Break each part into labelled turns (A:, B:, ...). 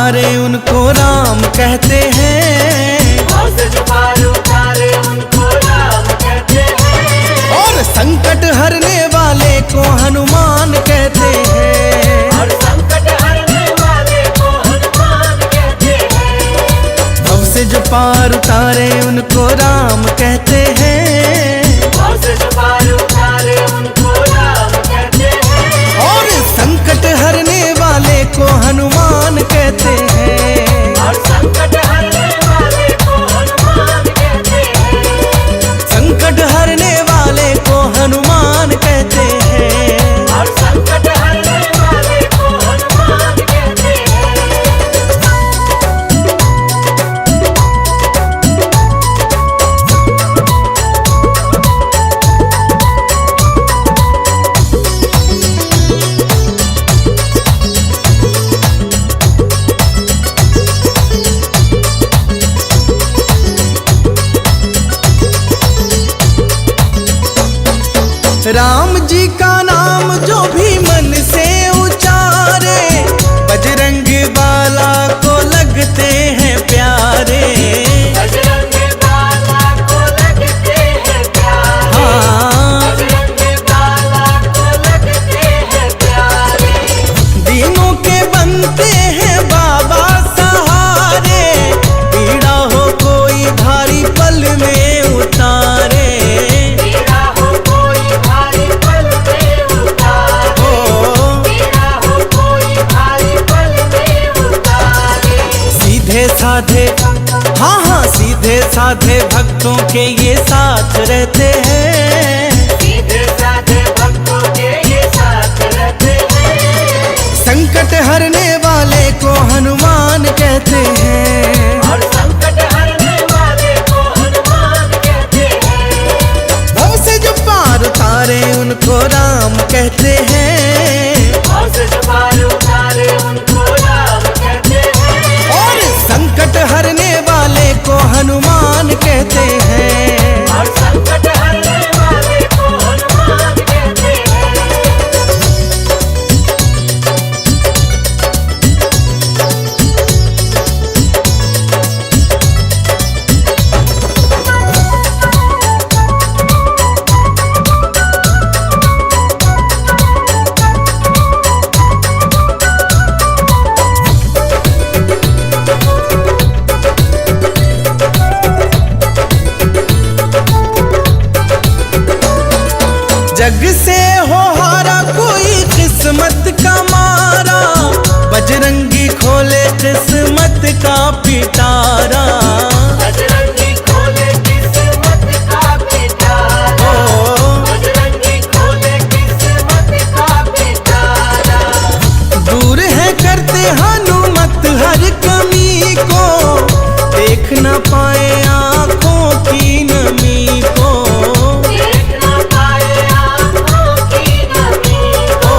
A: उतारे उनको राम कहते हैं।
B: भव से जो पार उतारे उनको राम कहते हैं।
A: और संकट हरने वाले को हनुमान कहते हैं।
B: और संकट हरने वाले को हनुमान कहते हैं।
A: भव से जो पार उतारे उनको राम कहते हैं।
B: भव से जो पार उतारे उनको राम कहते हैं।
A: और संकट हरने वाले को हनुमान कहते हैं।
B: और संकट हरने वाले को हनुमान कहते हैं।
A: संकट हरने वाले को हनुमान कहते हैं।
B: और संकट हरने वाले को हनुमान कहते हैं।
A: राम जी का नाम जो भी मन से उचारे, बजरंग बाला को लगते हैं प्यारे।
B: बजरंग बाला को लगते हैं प्यारे।
A: हाँ,
B: बजरंग बाला को लगते हैं प्यारे।
A: दीनों के बनते हैं बाबा सहारे, पीड़ा हो कोई भारी पल में उतारे।
B: पीड़ा हो कोई भारी पल में उतारे। पीड़ा हो कोई भारी पल में उतारे।
A: सीधे साधे, हाँ हाँ सीधे साधे भक्तों के ये साथ रहते हैं।
B: सीधे साधे भक्तों के ये साथ रहते हैं।
A: संकट हरने वाले को हनुमान कहते हैं।
B: और संकट हरने वाले को हनुमान कहते हैं।
A: भव से जो पार उतारे उनको राम कहते हैं।
B: भव से जो पार उतारे उनको राम कहते हैं।
A: और संकट हरने वाले को हनुमान कहते हैं।
B: और संकट हरने वाले को हनुमान कहते हैं।
A: जग से हो हारा कोई किस्मत का मारा, बजरंगी खोले किस्मत का पिटारा।
B: बजरंगी खोले किस्मत का पिटारा। बजरंगी खोले किस्मत का पिटारा।
A: दूर है करते हनुमत हर कमी को, देख न पाए आंखों की नमी को।
B: देख न पाए आँखों की नमी को।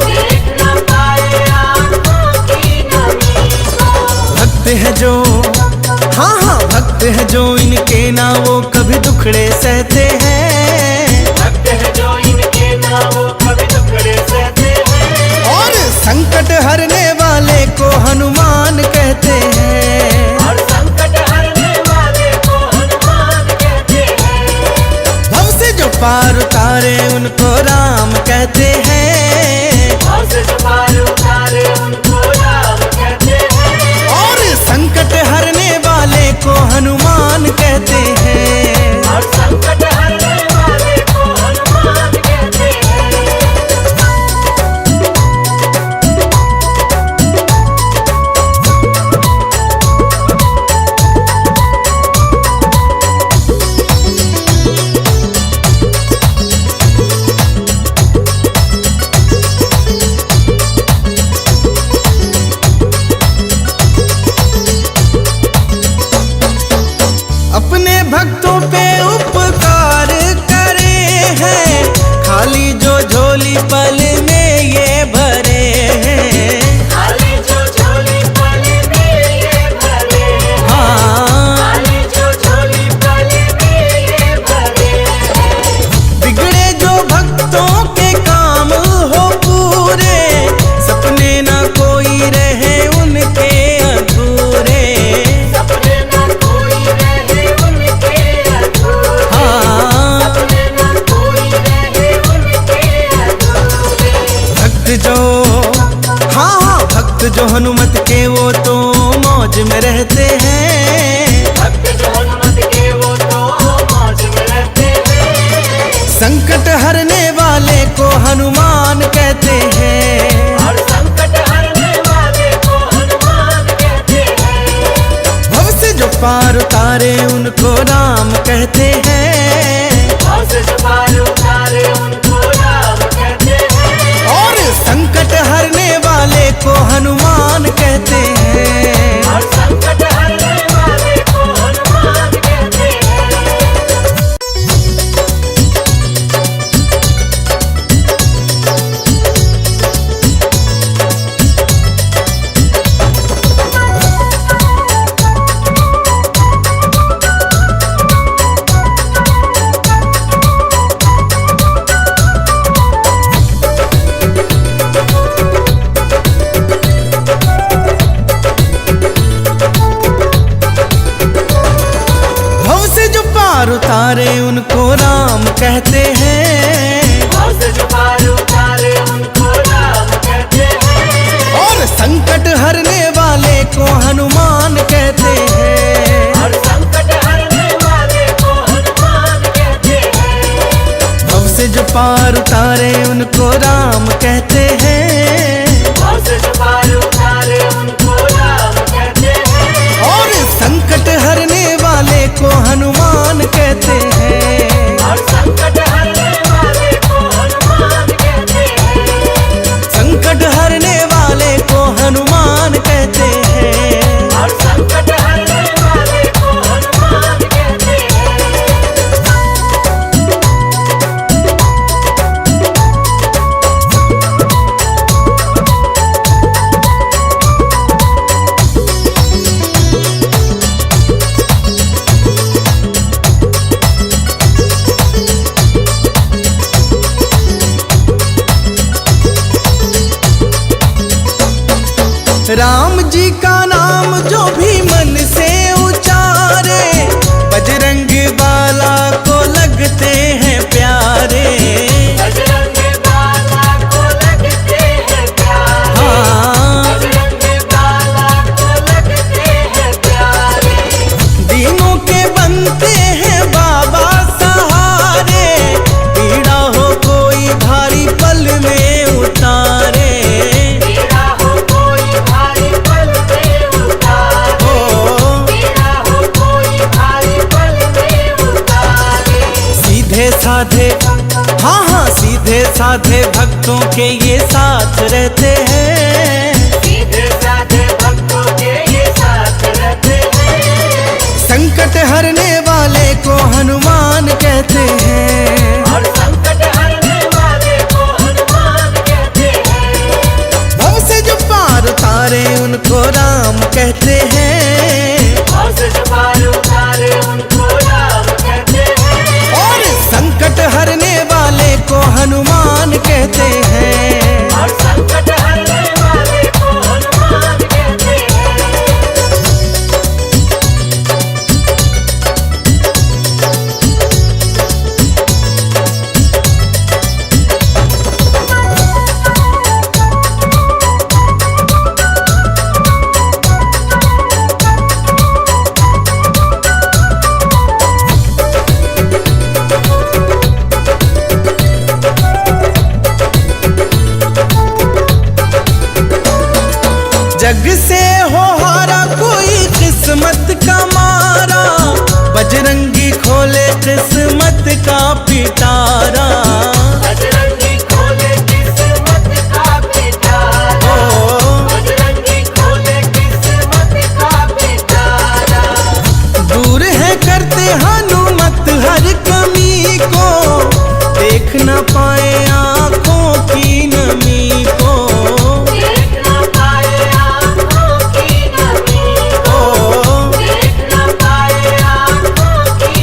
B: देख न पाए आँखों की नमी को।
A: भक्त है जो, हाँ हाँ भक्त है जो इनके ना वो कभी दुखड़े सहते हैं।
B: भक्त है जो इनके नामों कभी दुखड़े सहते हैं।
A: और संकट हरने वाले को हनुमान कहते हैं।
B: और संकट हरने वाले को हनुमान कहते हैं।
A: भव से जो पार उतारे उनको राम कहते हैं।
B: भव से जो पार उतारे उनको राम कहते हैं।
A: और संकट हरने वाले को हनुमान कहते हैं।
B: और संकट हरने वाले को हनुमान कहते हैं।
A: कहते हैं।
B: भक्त जो हनुमत के वो तो मौज में रहते हैं।
A: संकट हरने वाले को हनुमान कहते हैं।
B: और संकट हरने वाले को हनुमान कहते हैं।
A: भव से जो पार उतारे उनको राम कहते हैं।
B: भव से जो पार उतारे उनको राम कहते हैं।
A: और संकट हरने वाले को हनुमान कहते हैं।
B: और संकट हरने वाले को हनुमान कहते हैं।
A: भव से जो पार उतारे उनको राम कहते हैं।
B: भव से जो पार उतारे उनको राम कहते हैं।
A: और संकट हरने वाले को हनुमान कहते हैं।
B: और संकट हरने वाले को हनुमान कहते हैं।
A: भव से जो पार उतारे उनको राम कहते हैं।
B: भव से जो पार उतारे उनको राम कहते हैं।
A: और संकट हरने वाले को हनुमान कहते हैं।
B: और संकट हरने वाले को हनुमान कहते हैं।
A: संकट हरने वाले को हनुमान कहते हैं।
B: और संकट हरने वाले को हनुमान कहते हैं।
A: राम जी का नाम जो भी मन से उचारे बजरंग बाला को लगते हैं प्यारे।
B: बजरंग बाला को लगते हैं प्यारे।
A: हाँ,
B: बजरंग बाला को लगते हैं प्यारे।
A: दीनों के बनते हैं बाबा सहारे। पीड़ा हो कोई भारी पल में उतारे।
B: पीड़ा हो कोई भारी पल में उतारे। पीड़ा हो कोई भारी पल में उतारे।
A: सीधे साधे, हाँ हाँ, सीधे साधे भक्तों के ये साथ रहते हैं।
B: सीधे साधे भक्तों के ये साथ रहते हैं।
A: संकट हरने वाले को हनुमान कहते हैं।
B: और संकट हरने वाले को हनुमान कहते हैं।
A: भव से जो पार उतारे उनको राम कहते हैं।
B: भव से जो पार उतारे उनको राम कहते हैं।
A: और संकट हरने वाले को हनुमान कहते हैं।
B: और संकट हरने वाले को हनुमान कहते हैं।
A: जग से हो हारा कोई किस्मत का मारा। बजरंगी खोले किस्मत का पिटारा।
B: बजरंगी खोले किस्मत का पिटारा। बजरंगी खोले किस्मत का पिटारा।
A: दूर है करते हनुमत हर कमी को। देख न पाए आँखों की नमी को।
B: देख न पाए आँखों की नमी को। देख न पाए आँखों की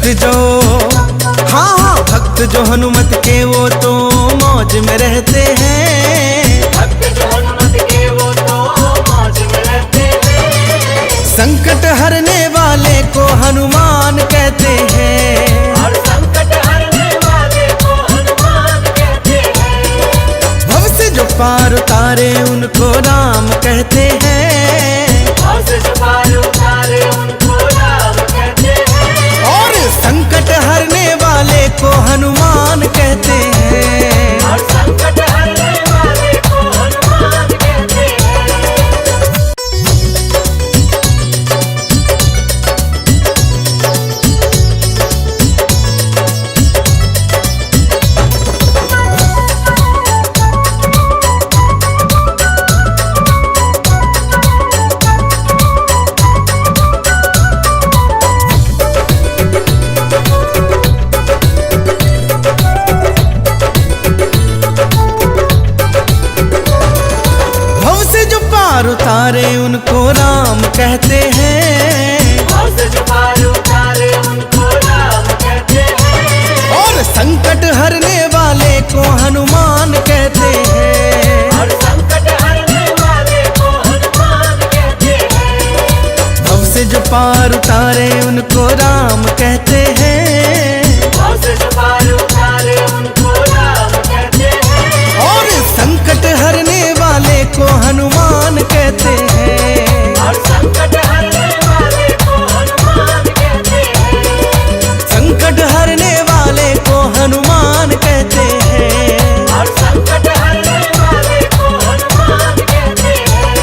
A: भक्त जो, हाँ भक्त जो हनुमत के वो तो मौज में रहते हैं।
B: भक्त जो हनुमत के वो तो मौज में रहते हैं।
A: संकट हरने वाले को हनुमान कहते हैं।
B: और संकट हरने वाले को हनुमान कहते हैं।
A: भव से जो पार उतारे उनको राम कहते हैं।
B: भव से जो पार उतारे उनको राम कहते हैं।
A: और संकट हरने वाले को हनुमान कहते हैं।
B: और संकट हरने वाले को हनुमान कहते हैं।
A: भव से जो पार उतारे उनको राम कहते हैं।
B: भव से जो पार उतारे उनको राम कहते हैं।
A: और संकट हरने वाले को हनुमान कहते हैं।
B: और संकट हरने वाले को हनुमान कहते हैं।
A: भव से जो पार उतारे उनको राम कहते हैं।
B: भव से जो पार उतारे उनको राम कहते हैं।
A: और संकट हरने वाले को हनुमान कहते हैं।
B: और संकट हरने वाले को हनुमान कहते हैं।
A: संकट हरने वाले को हनुमान कहते हैं।
B: और संकट हरने वाले को हनुमान कहते हैं।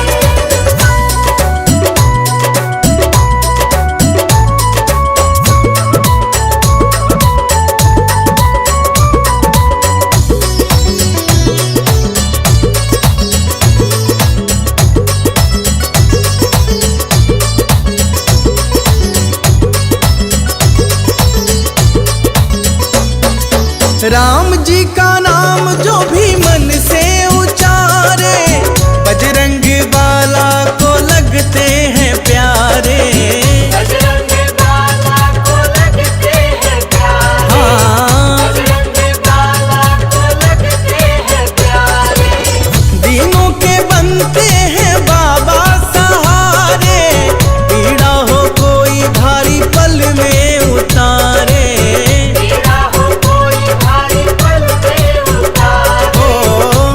A: राम जी का नाम जो भी मन से उचारे बजरंग बाला को लगते हैं प्यारे।
B: बजरंग बाला को लगते हैं प्यारे।
A: हाँ
B: बजरंग बाला को लगते हैं प्यारे।
A: दीनों के बनते हैं बाबा सहारे। पीड़ा हो कोई भारी पल में उतारे।
B: पीड़ा हो कोई भारी पल में उतारे।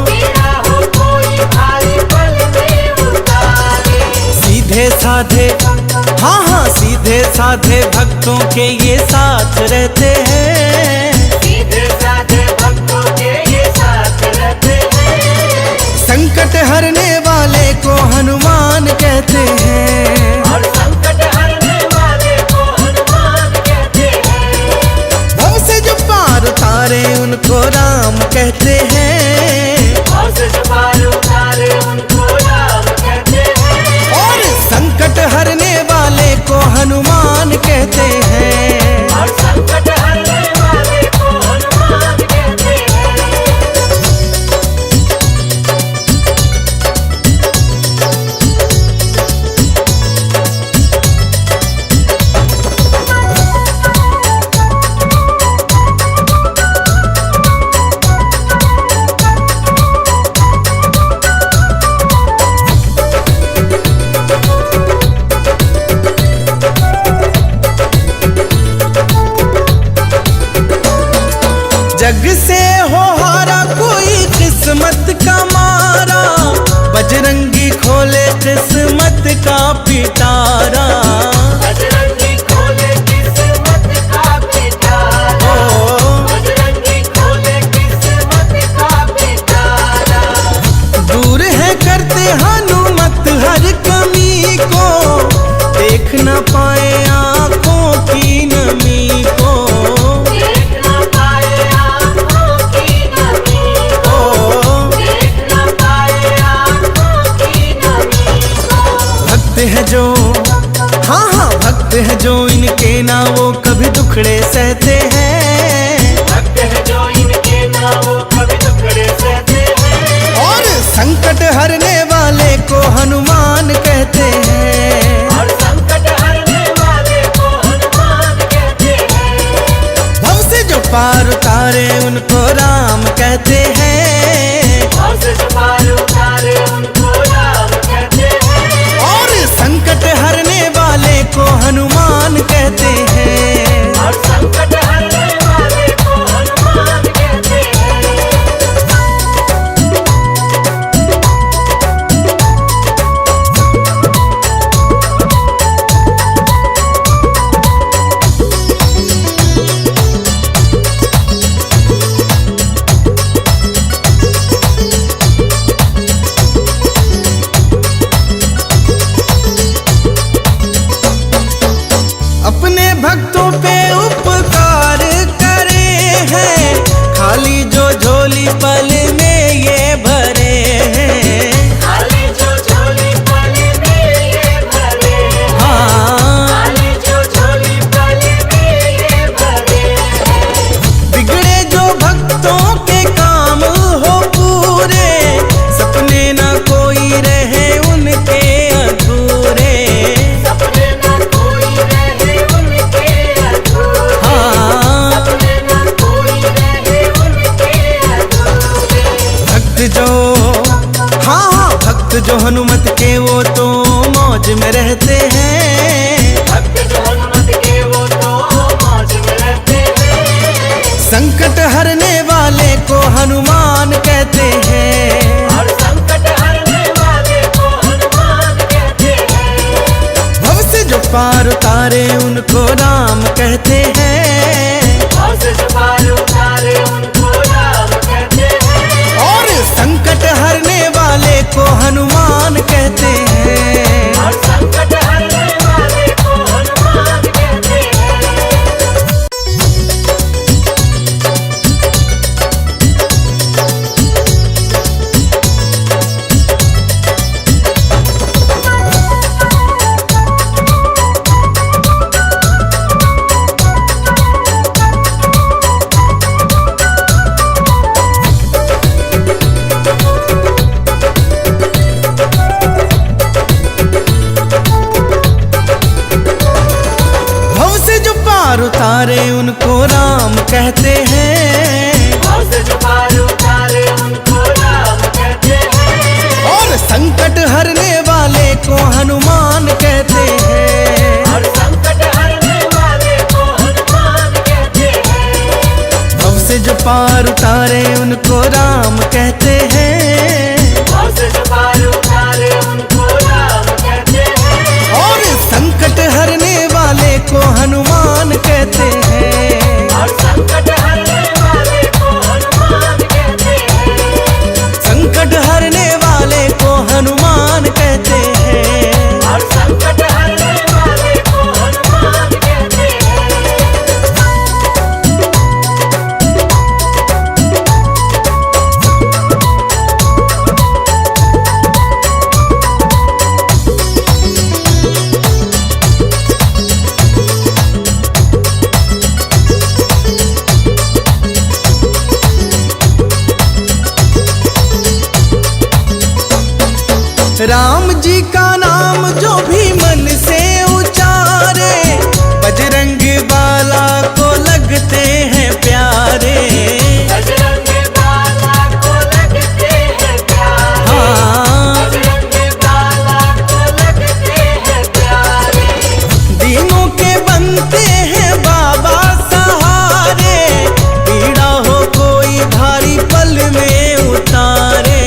B: पीड़ा हो कोई भारी पल में उतारे।
A: सीधे साधे, हाँ सीधे साधे भक्तों के ये साथ रहते हैं।
B: सीधे साधे भक्तों के ये साथ रहते हैं।
A: संकट हरने वाले को हनुमान कहते हैं।
B: और संकट हरने वाले को हनुमान कहते हैं।
A: भव से जो पार उतारे उनको राम कहते हैं।
B: भव से जो पार उतारे उनको राम कहते हैं।
A: और संकट हरने वाले को हनुमान कहते हैं।
B: और संकट हरने वाले को हनुमान कहते हैं।
A: जग से हो हारा कोई किस्मत का मारा। बजरंगी खोले किस्मत का पिटारा।
B: बजरंगी खोले किस्मत का पिटारा। बजरंगी खोले किस्मत का पिटारा।
A: दूर है करते हनुमत हर कमी को। देख न पाए आँखों की नमी को।
B: देख न पाए आँखों की नमी को। देख न पाए आँखों की नमी को।
A: भक्त है जो, हाँ भक्त है जो इनके ना वो कभी दुखड़े सहते हैं।
B: भक्त है जो इनके ना वो कभी दुखड़े सहते हैं।
A: और संकट हरने वाले को हनुमान कहते हैं।
B: और संकट हरने वाले को हनुमान कहते हैं।
A: पार उतारे उनको राम कहते हैं।
B: भव से जो पार उतारे उनको राम कहते हैं।
A: और संकट हरने वाले को हनुमान कहते हैं।
B: और संकट हरने वाले को हनुमान कहते हैं।
A: अपने भक्तों पे उपकार करे हैं, खाली जो झोली पल में ये भरे हैं।
B: खाली जो झोली पल में ये भरे हैं।
A: हाँ,
B: खाली जो झोली पल में ये भरे हैं।
A: बिगड़े जो भक्तों के काम हो पूरे, सपने न कोई रहे उनके अधूरे।
B: सपने न कोई रहे उनके अधूरे।
A: हाँ,
B: सपने न कोई रहे उनके अधूरे।
A: भक्त जो भक्त जो हनुमत के वो तो मौज में रहते हैं।
B: भक्त जो हनुमत के वो तो मौज में रहते हैं।
A: संकट हरने वाले को हनुमान कहते हैं।
B: और संकट हरने वाले को हनुमान कहते हैं।
A: भव से जो पार उतारे उनको राम कहते हैं।
B: भव से जो पार उतारे उनको राम कहते हैं।
A: और संकट हरने वाले को हनुमान कहते हैं।
B: और संकट हरने वाले को हनुमान कहते हैं।
A: भव से जो पार उतारे उनको राम कहते हैं।
B: भव से जो पार उतारे उनको राम कहते हैं।
A: और संकट हरने वाले को हनुमान कहते हैं।
B: और संकट हरने वाले को हनुमान कहते हैं।
A: भव से जो पार उतारे उनको राम कहते हैं।
B: भव से जो पार उतारे उनको राम कहते हैं।
A: और संकट हरने वाले को हनुमान कहते हैं।
B: और संकट हरने वाले को हनुमान कहते हैं।
A: संकट हरने वाले को हनुमान कहते हैं।
B: और संकट हरने वाले को हनुमान कहते हैं।
A: राम जी का नाम जो भी मन से उचारे, बजरंग बाला को लगते हैं प्यारे।
B: बजरंग बाला को लगते हैं प्यारे।
A: हाँ,
B: बजरंग बाला को लगते हैं प्यारे।
A: दीनों के बनते हैं बाबा सहारे, पीड़ा हो कोई भारी पल में उतारे।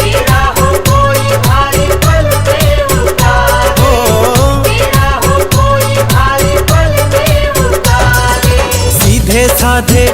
B: पीड़ा हो कोई भारी पल में उतारे। पीड़ा हो कोई भारी पल में उतारे।
A: सीधे साधे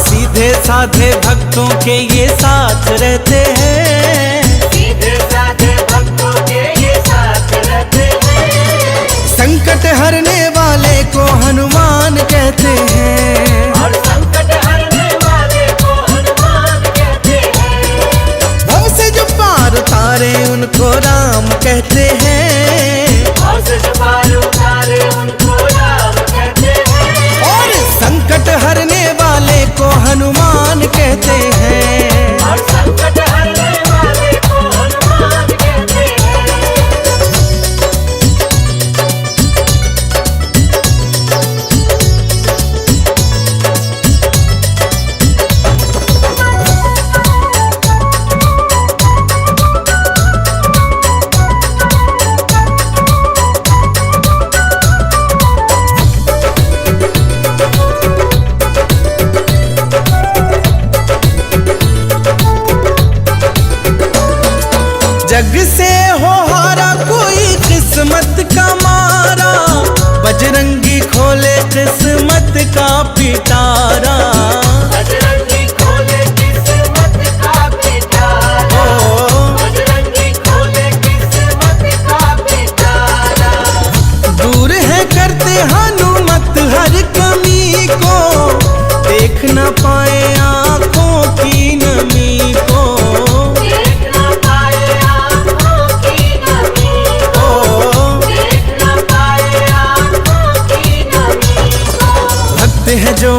A: सीधे साधे भक्तों के ये साथ रहते हैं।
B: सीधे साधे भक्तों के ये साथ रहते हैं।
A: संकट हरने वाले को हनुमान कहते हैं।
B: और संकट हरने वाले को हनुमान कहते हैं।
A: भव से जो पार उतारे उनको राम कहते हैं।
B: भव से जो पार उतारे उनको राम कहते हैं।
A: और संकट हरने वाले को हनुमान कहते हैं।
B: और संकट हरने वाले को हनुमान कहते हैं।
A: बजरंगी खोले किस्मत का पिटारा।
B: बजरंगी खोले किस्मत का पिटारा। बजरंगी खोले किस्मत का पिटारा।
A: दूर है करते हनुमत हर कमी को, देख न पाए आँखों की नमी को।
B: देख न पाए आँखों की नमी को। देख न पाए आँखों की नमी को।
A: भक्त है जो,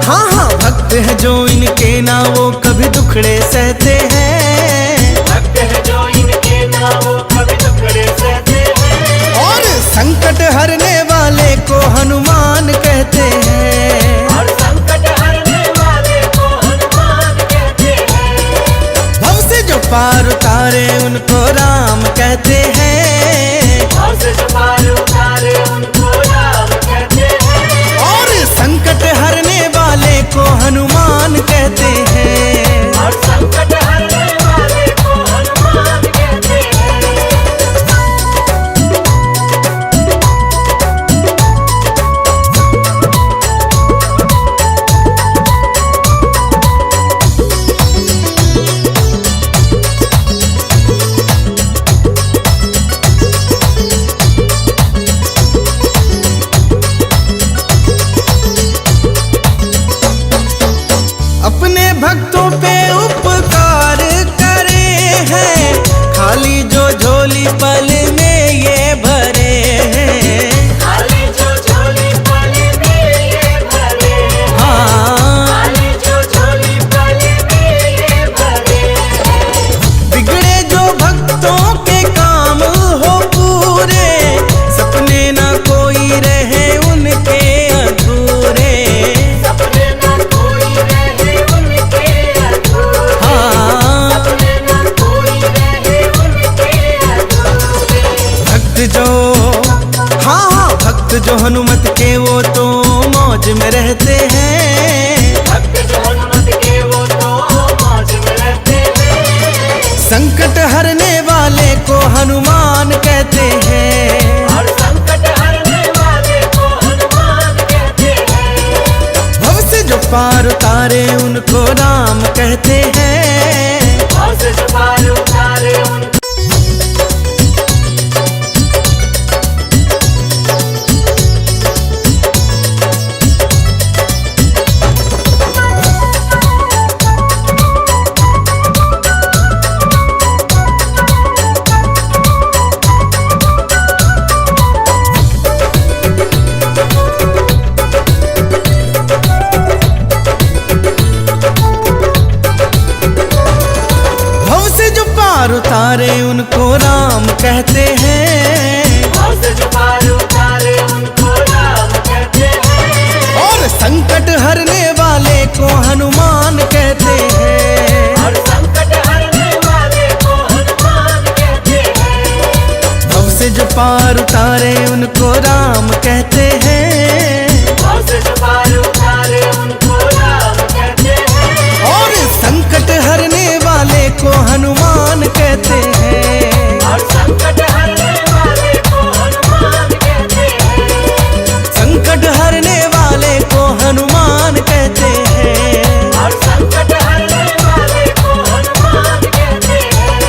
A: हाँ हाँ भक्त है जो इनके ना वो कभी दुखड़े सहते हैं।
B: भक्त है जो इनके ना वो कभी दुखड़े सहते हैं।
A: और संकट हरने वाले को हनुमान कहते हैं।
B: और संकट हरने वाले को हनुमान कहते हैं।
A: भव से जो पार उतारे उनको राम कहते हैं।
B: और से जो पार उतारे उनको राम कहते हैं।
A: और संकट हरने वाले को हनुमान कहते हैं।
B: और संकट हरने वाले को हनुमान कहते हैं।
A: अपने भक्तों पे उपकार करे हैं, खाली जो झोली पल में ये भरे हैं।
B: खाली जो झोली पल में ये भरे हैं।
A: हाँ
B: खाली जो झोली पल में ये भरे हैं।
A: बिगड़े जो भक्तों के काम हो पूरे, सपने ना कोई रहे उनके अधूरे।
B: सपने न कोई रहे उनके अधूरे।
A: हाँ
B: सपने न कोई रहे उनके अधूरे।
A: भक्त जो, हाँ हाँ भक्त जो हनुमत के वो तो मौज में रहते हैं।
B: भक्त जो हनुमत के वो तो मौज में रहते हैं।
A: संकट हरने वाले को हनुमान कहते हैं।
B: और संकट हरने वाले को हनुमान कहते हैं।
A: भव से जो पार उतारे उनको राम कहते हैं।
B: और से जो पार उतारे उनको
A: भव से जो पार उतारे उनको राम कहते हैं।
B: और से जो पार उतारे उनको राम कहते हैं।
A: और संकट हरने वाले को हनुमान कहते हैं।
B: और संकट हरने वाले को हनुमान कहते हैं।
A: भव से जो पार उतारे उनको राम कहते हैं।
B: और से जो पार उतारे उनको राम कहते हैं।
A: और संकट हरने वाले को हनुमान कहते हैं।
B: और संकट हरने वाले को हनुमान कहते हैं।
A: संकट हरने वाले को हनुमान कहते हैं।
B: और संकट हरने वाले को हनुमान कहते हैं।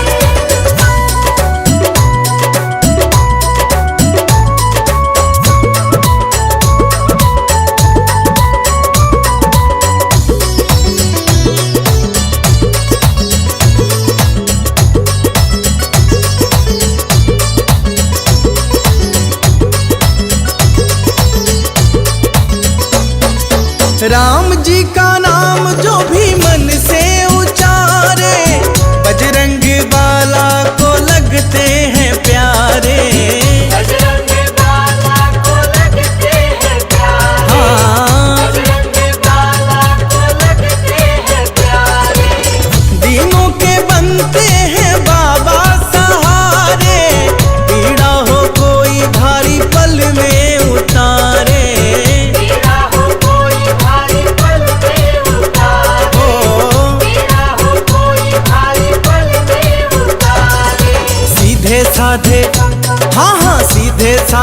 A: राम जी का नाम जो भी मन से उचारे, बजरंग बाला को लगते हैं प्यारे।
B: बजरंग बाला को लगते हैं प्यारे।
A: हाँ
B: बजरंग बाला को लगते हैं प्यारे।
A: दीनों के बनते हैं बाबा सहारे, पीड़ा हो कोई भारी पल में उतारे।
B: पीड़ा हो कोई भारी पल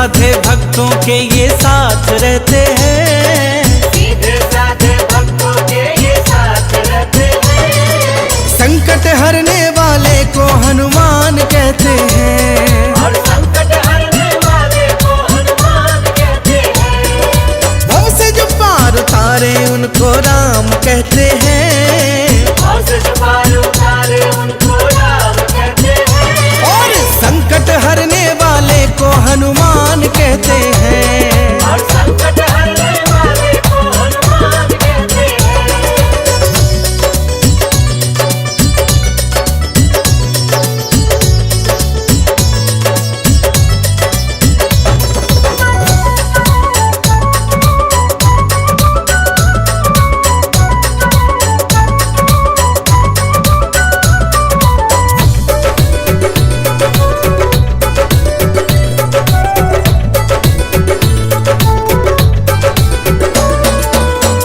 A: साधे भक्तों के ये साथ रहते हैं,
B: सीधे साधे भक्तों के ये साथ रहते हैं।
A: संकट हरने वाले को हनुमान कहते हैं,
B: और संकट हरने वाले को हनुमान कहते हैं।
A: भव से जो पार उतारे उनको राम कहते हैं,
B: और से जो पार उतारे उनको राम कहते हैं।
A: और संकट हरने वाले को हनुमान कहते हैं।
B: और संकट हरने वाले को हनुमान कहते हैं।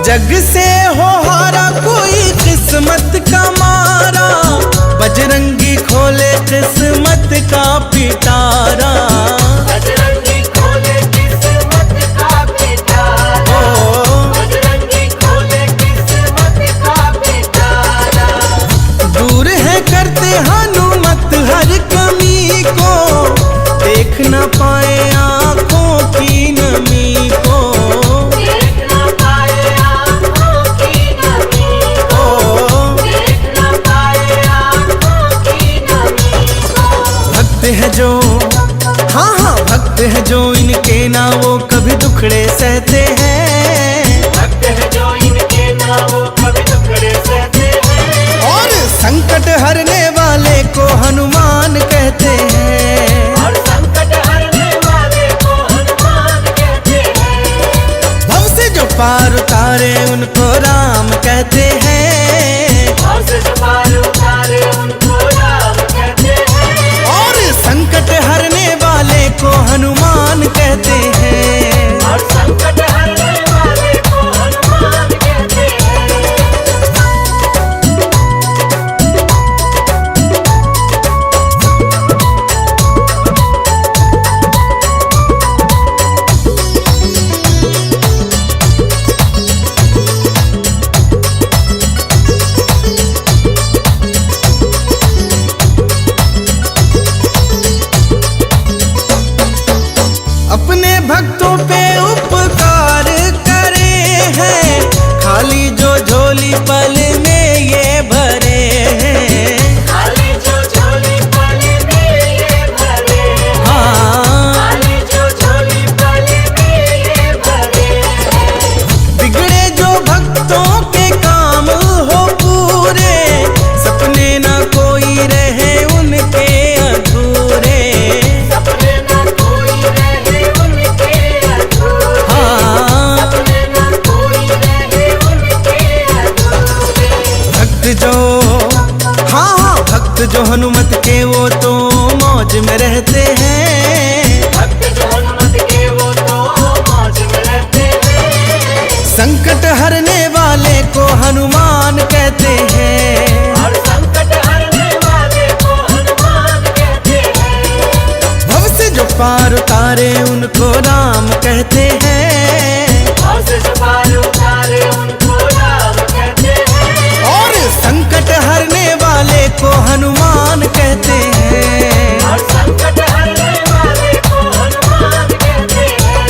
A: जग से हो हारा कोई किस्मत का मारा, बजरंगी खोले किस्मत का पिटारा।
B: बजरंगी खोले किस्मत का पिटारा। बजरंगी खोले किस्मत का पिटारा।
A: दूर है करते हनुमत हर कमी को, देख न पाए आँखों की नमी को।
B: देख न पाए आँखों की नमी को। देख न पाए आँखों की नमी को।
A: भक्त है जो, हाँ हाँ भक्त है जो इनके ना वो कभी दुखड़े सहते हैं,
B: भक्त है जो इनके नामों कभी दुखड़े सहते हैं।
A: और संकट हरने वाले को हनुमान कहते हैं।
B: और संकट हरने वाले को हनुमान कहते हैं।
A: भव से जो पार उतारे उनको राम कहते हैं,
B: और से जो पार उतारे उनको राम कहते हैं।
A: और संकट हरने वाले को हनुमान कहते हैं।
B: और संकट हरने वाले को हनुमान कहते हैं।
A: अपने भक्तों पे उपकार करे हैं, खाली जो झोली पल में ये भरे हैं।
B: खाली जो झोली पल में ये भरे हैं।
A: हाँ
B: खाली जो झोली पल में ये भरे हैं।
A: बिगड़े जो भक्तों के काम हो पूरे, सपने ना कोई रहे उनके अधूरे।
B: सपने न कोई रहे उनके अधूरे।
A: हाँ
B: सपने न कोई रहे उनके अधूरे।
A: भक्त जो, हाँ हाँ भक्त जो हनुमत के वो तो मौज में रहते हैं,
B: भक्त जो हनुमत के वो तो मौज में रहते हैं।
A: संकट हरने वाले को हनुमान कहते हैं।
B: और संकट हरने वाले को हनुमान कहते हैं।
A: भव से जो पार उतारे उनको राम कहते हैं,
B: और से जो पार उतारे उनको राम कहते हैं।
A: और संकट हरने वाले को हनुमान कहते हैं।
B: और संकट हरने वाले को हनुमान कहते हैं।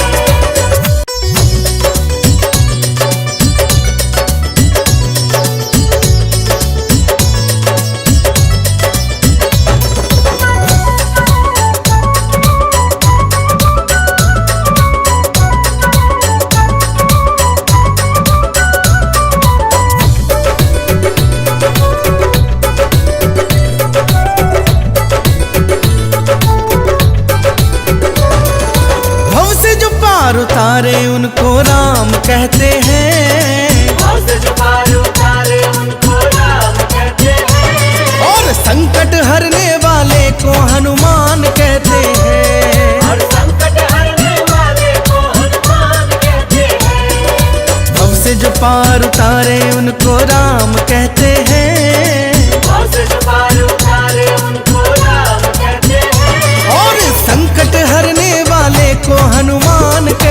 A: भव से जो पार उतारे उनको राम कहते हैं,
B: और से जो पार उतारे उनको राम कहते हैं।
A: और संकट हरने वाले को हनुमान कहते हैं।
B: और संकट हरने वाले को हनुमान कहते हैं।
A: भव से जो पार उतारे उनको राम कहते हैं,
B: और से जो पार उतारे उनको राम कहते हैं।
A: और संकट हरने वाले को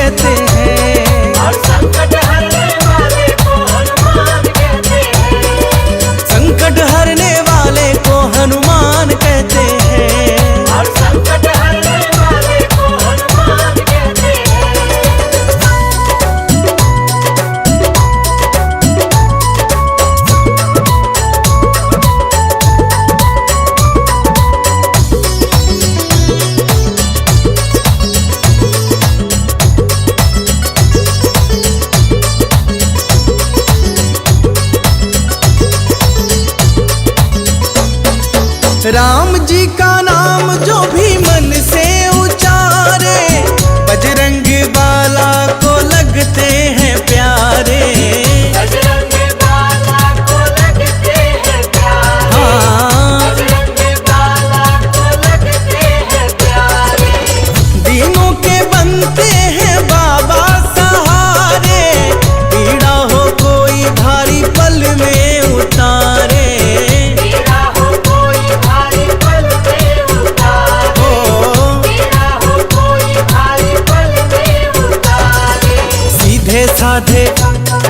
A: कहते हैं।
B: और संकट हरने वाले को हनुमान कहते हैं।
A: संकट हरने वाले को हनुमान कहते हैं।
B: और संकट हरने वाले को हनुमान कहते हैं।
A: राम जी का नाम जो भी मन से उचारे, बजरंग बाला को लगते हैं प्यारे।
B: बजरंग बाला को लगते हैं प्यारे।
A: हाँ,
B: बजरंग बाला को लगते हैं प्यारे।
A: दीनों के बनते हैं बाबा सहारे, पीड़ा हो कोई भारी पल में उतारे।
B: पीड़ा हो कोई भारी पल में उतारे। पीड़ा हो कोई भारी पल में उतारे।
A: सीधे साधे,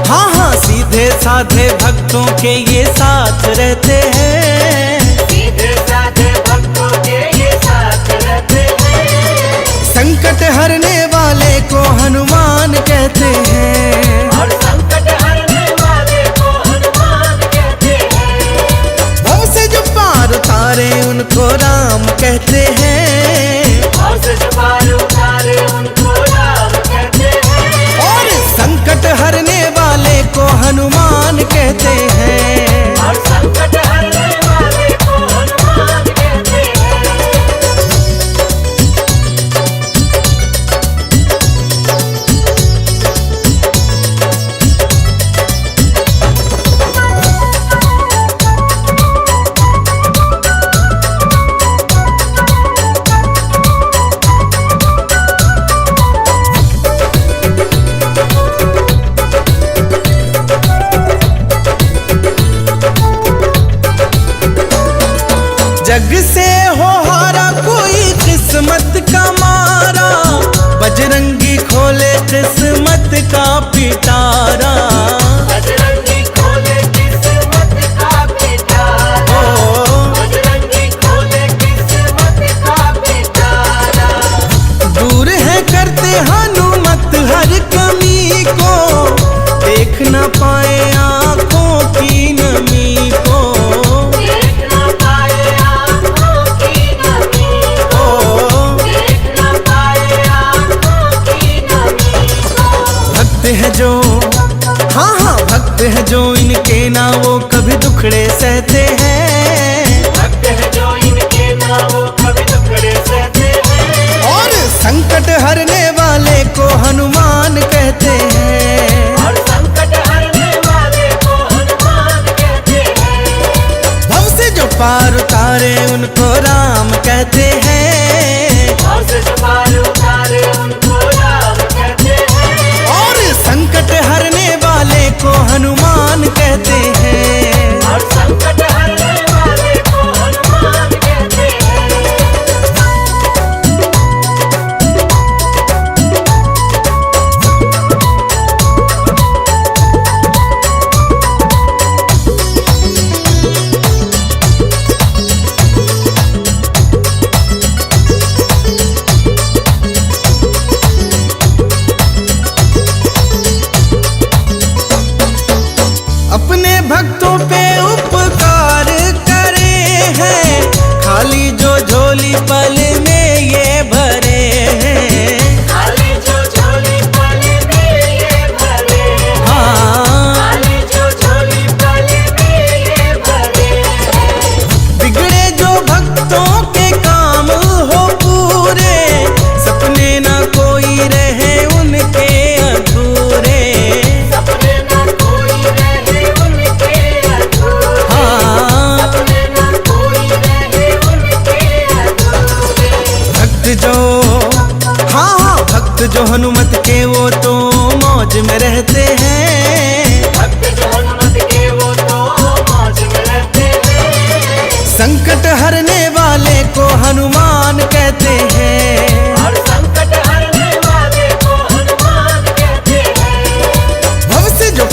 A: हाँ हाँ, सीधे साधे भक्तों के ये साथ रहते हैं।
B: सीधे साधे भक्तों के ये साथ रहते हैं।
A: संकट हरने वाले को हनुमान कहते हैं।
B: और संकट हरने वाले को हनुमान कहते हैं।
A: भव से जो पार उतारे उनको राम कहते हैं।
B: और से जो पार उतारे उनको राम कहते हैं।
A: और संकट हरने वाले को हनुमान कहते हैं।
B: और संकट हरने वाले को हनुमान कहते हैं।
A: जग से हो हारा कोई किस्मत का मारा, बजरंगी खोले किस्मत का पिटारा।
B: बजरंगी खोले किस्मत का पिटारा। बजरंगी खोले किस्मत का पिटारा।
A: दूर है करते हनुमत हर कमी को, देख न पाए आंखों की नमी को।
B: देख न पाए आँखों की नमी को। देख न पाए आँखों की नमी को।
A: भक्त है जो, हाँ हाँ, भक्त है जो इनके ना वो कभी दुखड़े सहते हैं।
B: भक्त है जो इनके ना वो कभी दुखड़े सहते हैं।
A: और संकट हरने वाले को हनुमान कहते हैं।
B: और संकट हरने वाले को हनुमान कहते हैं।
A: भव से जो पार उतारे उनको राम कहते हैं।
B: और से जो पार उतारे उनको राम कहते हैं।
A: और संकट हरने वाले को हनुमान कहते हैं।
B: और संकट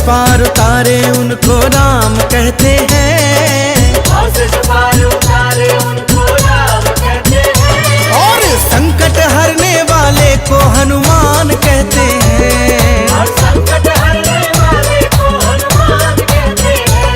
A: पार उतारे उनको राम कहते हैं।
B: भव से जो पार उतारे उनको राम कहते हैं।
A: और संकट हरने वाले को हनुमान कहते हैं।
B: और संकट हरने वाले को हनुमान कहते हैं।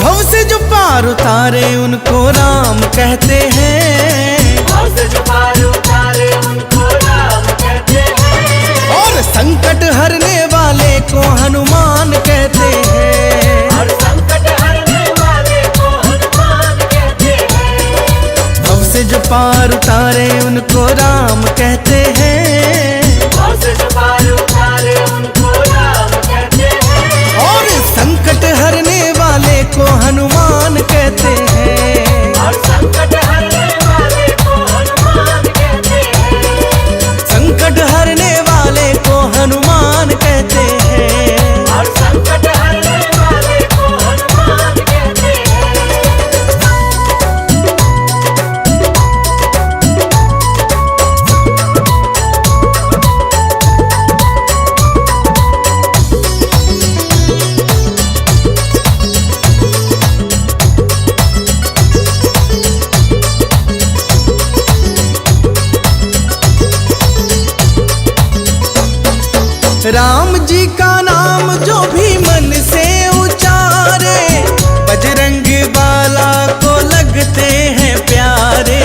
A: भव से जो पार उतारे उनको राम कहते हैं।
B: भव से जो पार उतारे उनको राम कहते हैं।
A: और संकट हरने वाले को हनुमान कहते हैं।
B: और संकट हरने वाले को हनुमान कहते हैं।
A: भव से जो पार उतारे उनको राम कहते हैं।
B: भव से जो पार उतारे उनको राम कहते हैं।
A: और संकट हरने वाले को हनुमान कहते हैं।
B: और संकट हरने वाले को हनुमान कहते हैं।
A: संकट हरने वाले को हनुमान कहते हैं।
B: और संकट हरने वाले को हनुमान कहते हैं।
A: राम जी का नाम जो भी मन से उचारे, बजरंग बाला को लगते हैं प्यारे।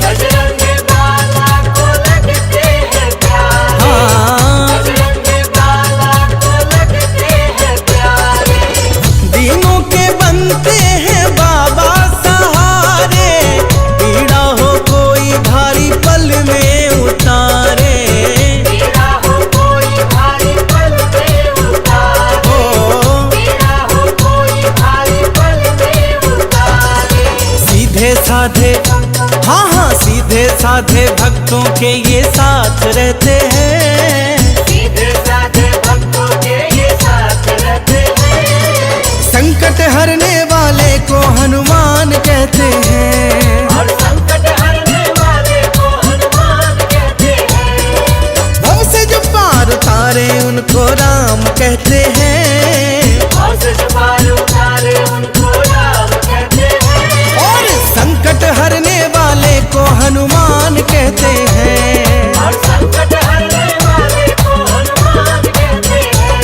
B: बजरंग बाला को लगते हैं प्यारे।
A: हाँ,
B: बजरंग बाला को लगते हैं प्यारे।
A: दीनों के बनते हैं बाबा सहारे, पीड़ा हो कोई भारी पल में उतारे।
B: पीड़ा हो कोई भारी पल में उतारे।
A: ओ,
B: पीड़ा हो कोई भारी पल में उतारे।
A: सीधे साधे, हाँ हाँ सीधे साधे भक्तों के ये साथ रहते हैं।
B: सीधे साधे भक्तों के ये साथ रहते हैं।
A: संकट हरने वाले को हनुमान कहते हैं।
B: और संकट हरने वाले को हनुमान कहते हैं।
A: भव से जो पार उतारे उनको राम कहते हैं।
B: भव से जो पार उतारे उनको राम कहते हैं।
A: और संकट हरने वाले को हनुमान कहते हैं।
B: और संकट हरने वाले को हनुमान कहते हैं।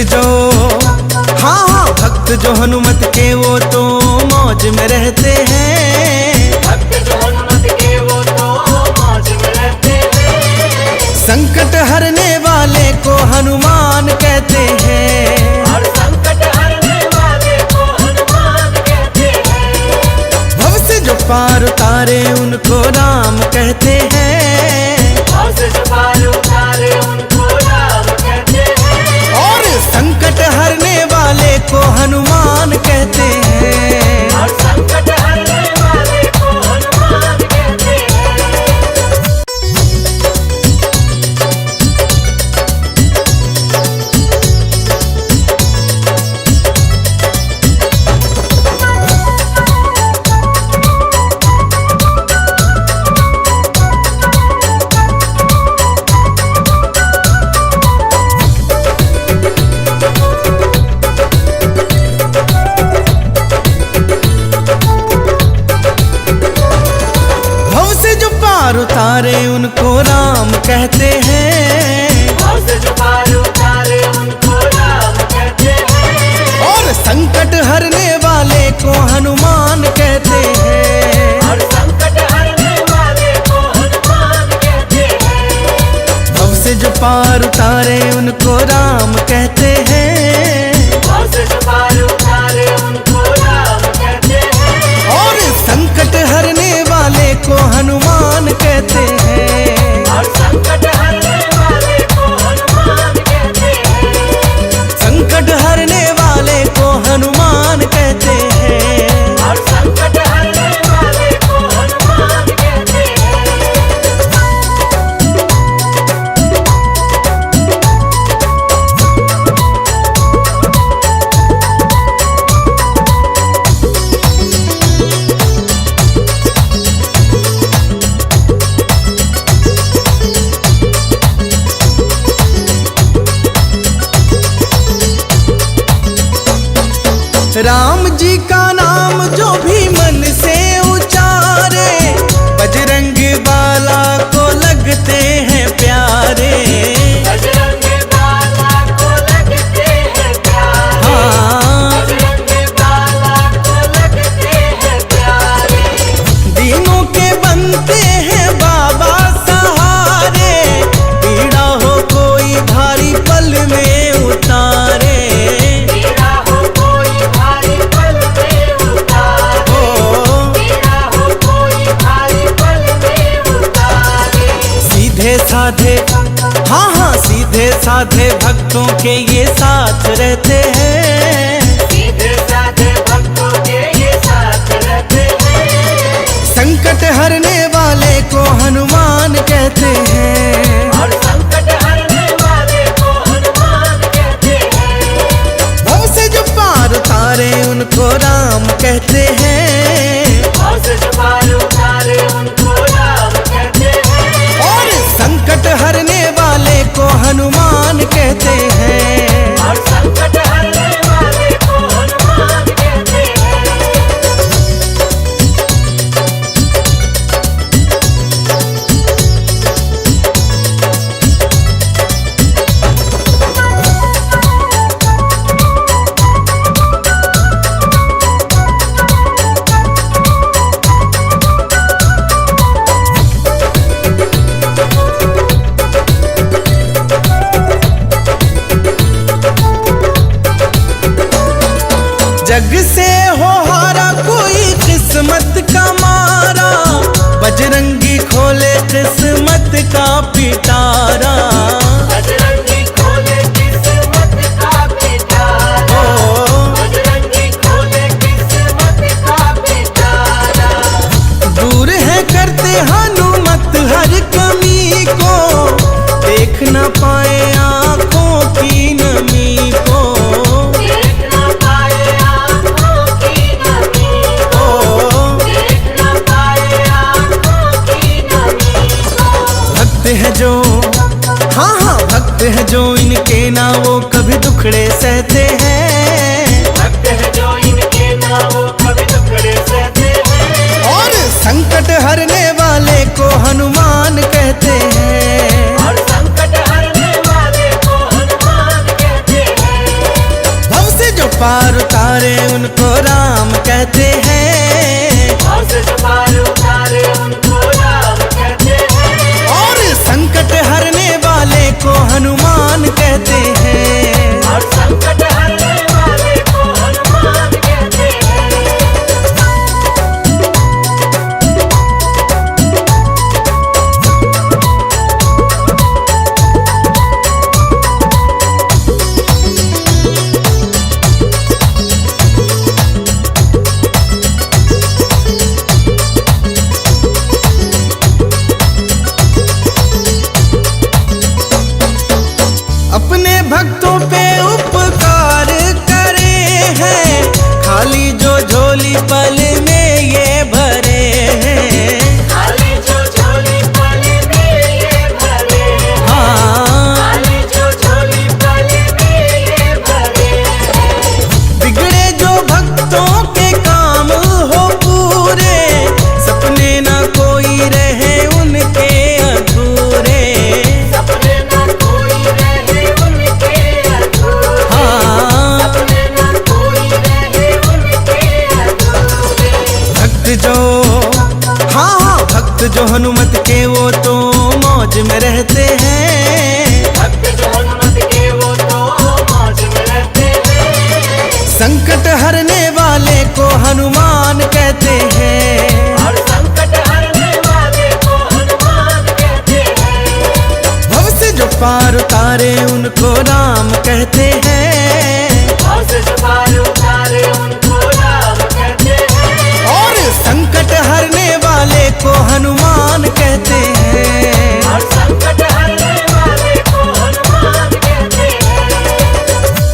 A: जो हाँ भक्त जो हनुमत के वो तो मौज में रहते हैं।
B: भक्त जो हनुमत के वो तो मौज में रहते हैं।
A: संकट हरने वाले को हनुमान कहते हैं।
B: और संकट हरने वाले को हनुमान कहते हैं।
A: भव से जो पार उतारे उनको राम कहते हैं।
B: भव से जो पार उतारे उनको राम कहते हैं।
A: और संकट हरने वाले को हनुमान कहते हैं।
B: और संकट हरने वाले को हनुमान कहते हैं।
A: भव से जो पार उतारे उनको राम कहते हैं।
B: भव से जो पार उतारे उनको राम कहते हैं।
A: और संकट हरने वाले को हनुमान कहते हैं।
B: और संकट हरने वाले को हनुमान कहते हैं।
A: भव से जो पार उतारे उनको राम कहते हैं।
B: भव से जो पार उतारे उनको राम कहते हैं।
A: और संकट हरने वाले को हनुमान कहते हैं।
B: और संकट हरने वाले को हनुमान कहते हैं।
A: संकट हरने वाले को हनुमान कहते हैं।
B: और संकट हरने वाले को हनुमान कहते हैं।
A: राम जी का नाम जो भी मन से उचारे बजरंग बाला को लगते हैं प्यारे।
B: बजरंग बाला को लगते हैं प्यारे।
A: हाँ
B: बजरंग बाला को लगते हैं प्यारे।
A: दीनों के बनते हैं बाबा सहारे। पीड़ा हो कोई भारी पल में उतारे।
B: पीड़ा हो कोई भारी पल में उतारे। पीड़ा हो कोई भारी पल में उतारे।
A: सीधे साधे हाँ सीधे साधे भक्तों के ये साथ रहते हैं।
B: सीधे साधे भक्तों के ये साथ रहते हैं।
A: संकट हरने वाले को हनुमान कहते हैं।
B: और संकट हरने वाले को हनुमान कहते हैं।
A: भव से जो पार उतारे उनको राम कहते हैं।
B: भव से जो पार उतारे उनको राम कहते हैं।
A: और संकट हरने वाले को हनुमान कहते हैं।
B: और संकट हरने वाले को हनुमान कहते हैं।
A: जग से हो हारा कोई किस्मत का मारा। बजरंगी खोले किस्मत का पिटारा।
B: बजरंगी खोले किस्मत का पिटारा। बजरंगी खोले किस्मत का पिटारा।
A: दूर है करते हनुमत हर कमी को। देख न पाए आँखों की नमी को।
B: देख न पाए आँखों की नमी को। देख न पाए आँखों की नमी को।
A: भक्त है जो हाँ भक्त है जो इनके ना वो कभी दुखड़े सहते हैं।
B: भक्त है जो इनके ना वो कभी दुखड़े सहते हैं।
A: और संकट हरने वाले को हनुमान कहते हैं।
B: और संकट हरने वाले को हनुमान कहते हैं।
A: पार उतारे उनको राम कहते हैं,
B: भव से जो पार उतारे उनको राम कहते हैं,
A: और संकट हरने वाले को हनुमान कहते हैं।
B: और संकट हरने वाले को हनुमान कहते हैं।
A: अपने भक्तों पे उपकार करे हैं, खाली जो झोली पल में ये भरे हैं।
B: खाली जो झोली पल में ये भरे हैं,
A: हाँ,
B: खाली जो झोली पल में ये भरे हैं।
A: बिगड़े जो भक्तों के काम हो पूरे, सपने ना कोई रहे उनके अधूरे।
B: सपने न कोई रहे उनके अधूरे,
A: हाँ,
B: सपने न कोई रहे उनके अधूरे।
A: भक्त जो, हाँ हाँ, भक्त जो हनुमत के वो तो मौज में रहते हैं।
B: भक्त जो हनुमत के वो तो मौज में रहते हैं,
A: संकट हरने वाले को हनुमान कहते हैं,
B: और संकट हरने वाले को हनुमान कहते हैं।
A: भव से जो पार उतारे उनको राम कहते